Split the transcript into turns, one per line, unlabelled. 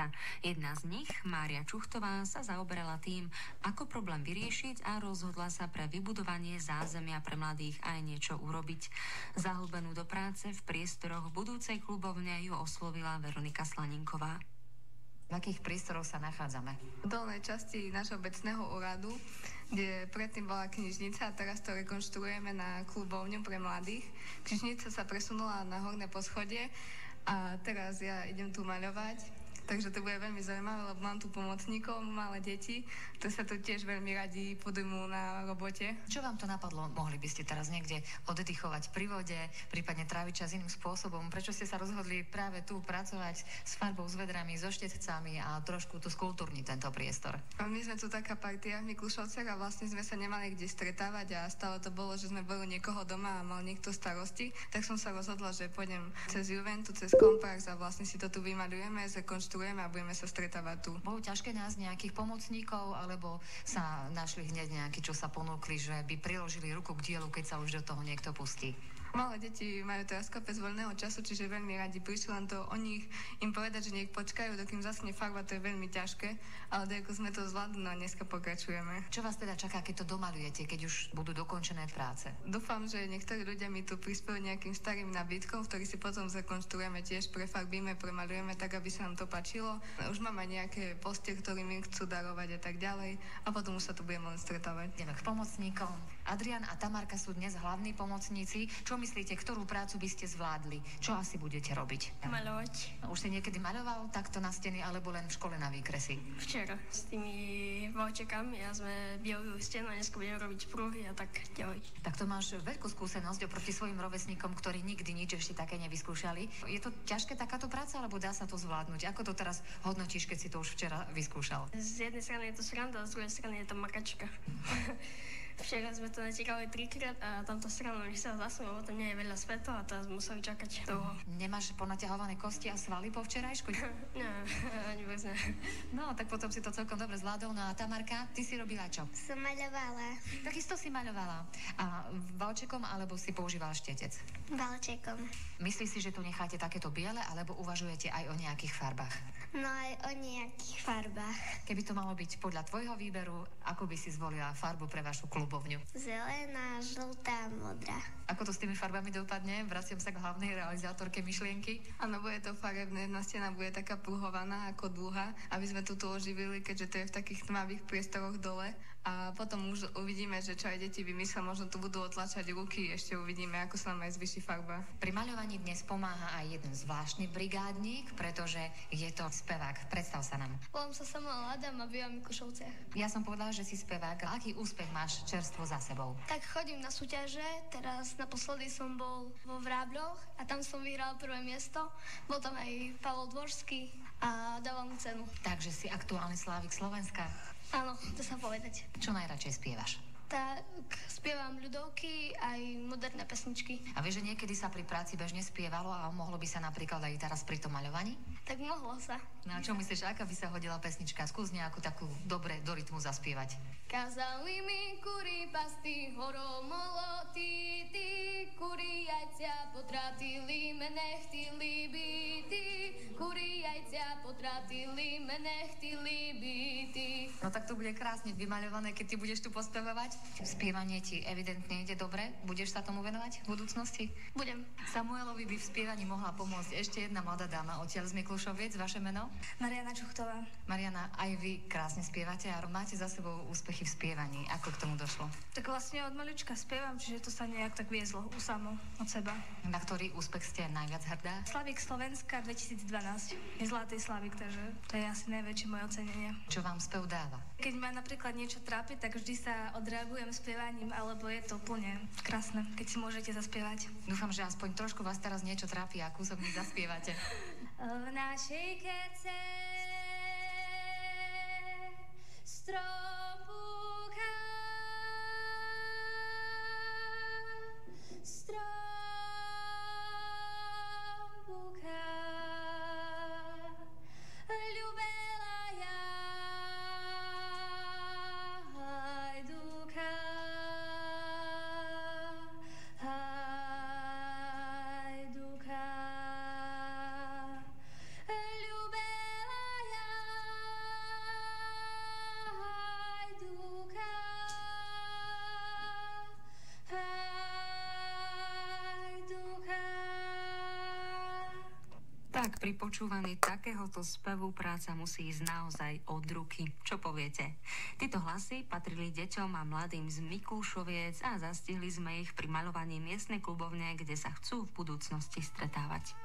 Bystrica. Jedna z nich, Mária Čuchtová, sa zaoberala tým, ako problém vyriešiť a rozhodla sa pre vybudovanie zázemia pre mladých aj niečo urobiť. Zahlbenú do práce v priestoroch budúcej klubovne ju oslovila Veronika Slaninková.
V akých priestoroch sa nachádzame?
V dolnej časti nášho obecného úradu, kde predtým bola knižnica a teraz to rekonštruujeme na klubovňu pre mladých. Knižnica sa presunula na horné poschodie a teraz ja idem tu maľovať. Takže to bude veľmi zaujímavé, lebo mám tu pomocníkov, malé deti, ktorí sa tu tiež veľmi radi podujmú na robote.
Čo vám to napadlo? Mohli by ste teraz niekde oddychovať pri vode, prípadne tráviť čas iným spôsobom? Prečo ste sa rozhodli práve tu pracovať s farbou, s vedrami, so štetcami a trošku tu skultúrniť tento priestor?
My sme tu taká partia v Miklušovciach a vlastne sme sa nemali kde stretávať a stále to bolo, že sme boli niekoho doma a mal niekto starosti. Tak som sa rozhodla, že pôjdem cez Juventu, cez Komprax a vlastne si to tu vymaľujeme, zrekonštruujeme a budeme sa stretávať tu.
Bolo ťažké nájsť nejakých pomocníkov, alebo sa našli hneď nejakí, čo sa ponúkli, že by priložili ruku k dielu, keď sa už do toho niekto pustí?
Malé deti majú teraz kopec voľného času, čiže veľmi radi prišli, len to o nich im povedať, že nech počkajú, dokým zasne farba, to je veľmi ťažké, ale ako sme to zvládli, no a dneska pokračujeme.
Čo vás teda čaká, keď to domaľujete, keď už budú dokončené práce?
Dúfam, že niektorí ľudia mi tu prispiejú nejakým starým nábytkom, ktorý si potom zrekonštruujeme, tiež prefarbíme, premaľujeme tak, aby sa nám to páčilo. Už mám aj nejaké postie, ktorým im chcú darovať a tak ďalej a potom už sa tu budeme len stretávať.
Ideme k pomocníkom. Adrián a Tamarka sú dnes hlavní pomocníci. Čo myslíte, ktorú prácu by ste zvládli? Čo asi budete robiť?
Maľovať.
Už si niekedy maľoval takto na steny alebo len v škole na výkresy?
Včera s tými vouchekami a sme bielili stenu a dnes budeme robiť pruhy a tak ďalej.
Tak to máš veľkú skúsenosť oproti svojim rovesníkom, ktorí nikdy nič ešte také nevyskúšali. Je to ťažké takáto práca, alebo dá sa to zvládnuť? Ako to teraz hodnotíš, keď si to už včera vyskúšal?
Z jednej strany je to sranda, z druhej strany je to makačka. Včera sme to natierali 3-krát a tamto stranu sa zasnúlo, tam nie je veľa svetla a teraz museli čakať dlho.
Nemáš ponaťahované kosti a svaly po včerajšku?
Nie, ani vôbec ne.
No, tak potom si to celkom dobre zvládol. No a Tamarka, ty si robila čo?
Som maľovala.
Takisto si maľovala. A valčekom alebo si používal štetec?
Valčekom.
Myslíš si, že tu necháte takéto biele, alebo uvažujete aj o nejakých farbách?
No aj o nejakých farbách.
Keby to malo byť podľa tvojho výberu, ako by si zvolila farbu pre vašu klubovňu?
Zelená, žltá, modrá.
Ako to s tými farbami dopadne? Vraciam sa k hlavnej realizátorke myšlienky.
Áno, bude to farebné. Jedna stena bude taká pruhovaná ako dúha, aby sme tu oživili, keďže to je v takých tmavých priestoroch dole. A potom už uvidíme, že čo aj deti vymyslia, možno tu budú otlačať ruky, ešte uvidíme, ako sa nám aj zvyší farba.
Pri maľovaní dnes pomáha aj jeden zvláštny brigádnik, pretože je to spevák. Predstav sa nám.
Volám sa Samuel Adam a bývam v Mikušovciach.
Ja som povedala, že si spevák. Aký úspech máš čerstvo za sebou?
Tak chodím na súťaže, teraz naposledy som bol vo Vrábľoch a tam som vyhral prvé miesto. Bol tam aj Pavol Dvorský a dával mu cenu.
Takže si aktuálny slávik Slovenska?
Áno, to sa povedať.
Čo najradšej spievaš?
Tak spievam ľudovky aj moderné pesničky.
A vieš, že niekedy sa pri práci bežne spievalo a mohlo by sa napríklad aj teraz pri tom maľovaní?
Tak mohlo sa.
No a čo myslíš, aká by sa hodila pesnička? Skús nejakú takú dobre do rytmu zaspievať.
Kazali mi kuri pasty horomoloty, ty kuri jajcia potratili, me nechtili byty, kuri jajcia potratili, me nechtili byty.
No tak to bude krásne vymaľované, keď ty budeš tu pospevovať. Spievanie ti evidentne ide dobre. Budeš sa tomu venovať v budúcnosti?
Budem.
Samuelovi by v spievaní mohla pomôcť ešte jedna mladá dáma odtiaľ z Miklušoviec. Vaše meno?
Mariana Čuchtová.
Mariana, aj vy krásne spievate a máte za sebou úspechy v spievaní. Ako k tomu došlo?
Tak vlastne od malička spievam, čiže to sa nejak tak viezlo samo od seba.
Na ktorý úspech ste najviac hrdá?
Slavík Slovenska 2012. Je zlatý Slavík, takže to je asi najväčšie moje ocenenie.
Čo vám spev dáva?
Keď ma napríklad niečo trápi, tak vždy sa odreagujem spievaním, alebo je to úplne krásne, keď si môžete zaspievať.
Dúfam, že aspoň trošku vás teraz niečo trápi a kúsok mi zaspievate.
V našej kece strom púka, ľubela ja hajduka, hajduka. Ľubela ja
Tak pri počúvaní takéhoto spevu práca musí ísť naozaj od ruky. Čo poviete? Tieto hlasy patrili deťom a mladým z Mikúšoviec a zastihli sme ich pri maľovaní miestnej klubovne, kde sa chcú v budúcnosti stretávať.